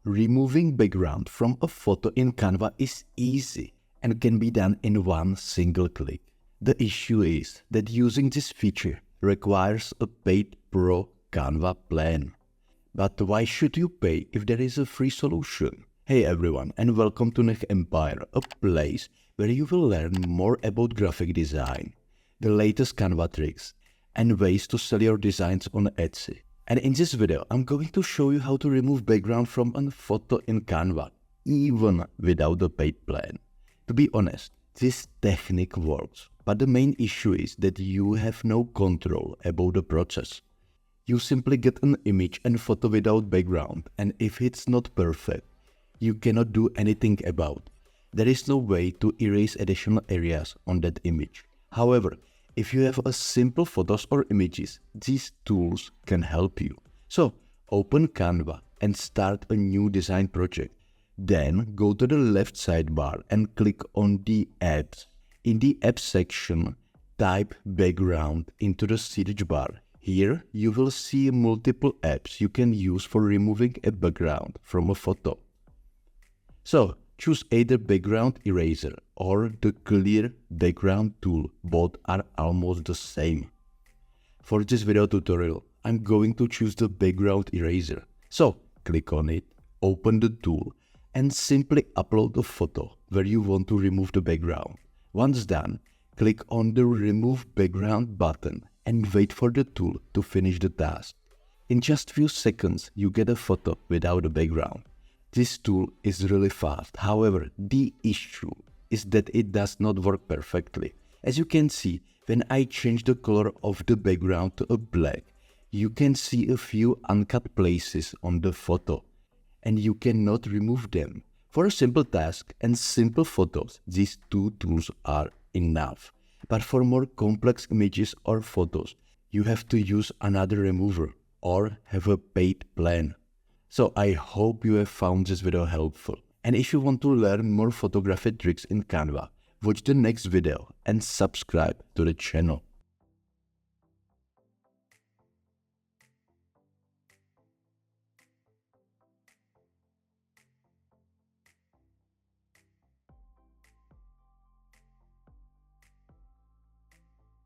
Removing background from a photo in Canva is easy and can be done in one single click. The issue is that using this feature requires a paid pro Canva plan. But why should you pay if there is a free solution? Hey everyone, and welcome to Nech Empire, a place where you will learn more about graphic design, the latest Canva tricks, and ways to sell your designs on Etsy. And in this video, I'm going to show you how to remove background from a photo in Canva, even without a paid plan. To be honest, this technique works, but the main issue is that you have no control about the process. You simply get an image and photo without background, and if it's not perfect, you cannot do anything about it. There is no way to erase additional areas on that image. However, if you have a simple photos or images, these tools can help you. So, open Canva and start a new design project. Then, go to the left sidebar and click on the apps. In the apps section, type background into the search bar. Here, you will see multiple apps you can use for removing a background from a photo. So, choose either background eraser or the clear background tool. Both are almost the same. For this video tutorial, I'm going to choose the background eraser. So, click on it, open the tool, and simply upload a photo where you want to remove the background. Once done, click on the Remove Background button and wait for the tool to finish the task. In just few seconds, you get a photo without a background. This tool is really fast. However, the issue is that it does not work perfectly. As you can see, when I change the color of the background to a black, you can see a few uncut places on the photo, and you cannot remove them. For a simple task and simple photos, these two tools are enough. But for more complex images or photos, you have to use another remover or have a paid plan. So I hope you have found this video helpful. And if you want to learn more photography tricks in Canva, watch the next video and subscribe to the channel.